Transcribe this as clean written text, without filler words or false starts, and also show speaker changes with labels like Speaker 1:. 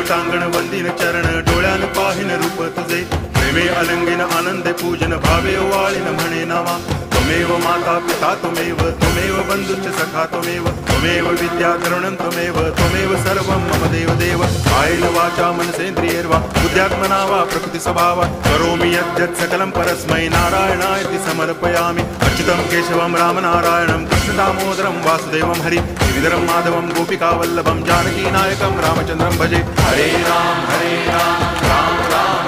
Speaker 1: टांगण वंदिन चरण डोळ्यान पाहिन रूप तुझे प्रेमे अलंगिन आनंदे पूजन भावे वाळीन म्हणे नावा त्वमेव माता पिता त्वमेव बंधुश्च सखा त्वमेव विद्या करुणं त्वमेव सर्वं मम देव देव कायेन वाचा मनसेन्द्रियैर्वा बुद्ध्यात्मना वा प्रकृति स्वभावा करोमि यद्यत् सकलं परस्मै नारायणायति समर्पयामि अच्युतं केशवं रामनारायणं कृष्णदामोदरं वासुदेवं हरि गिरिधरं माधवं गोपिकावल्लभं जानकीनायकं रामचन्द्रं भजे हरे राम राम राम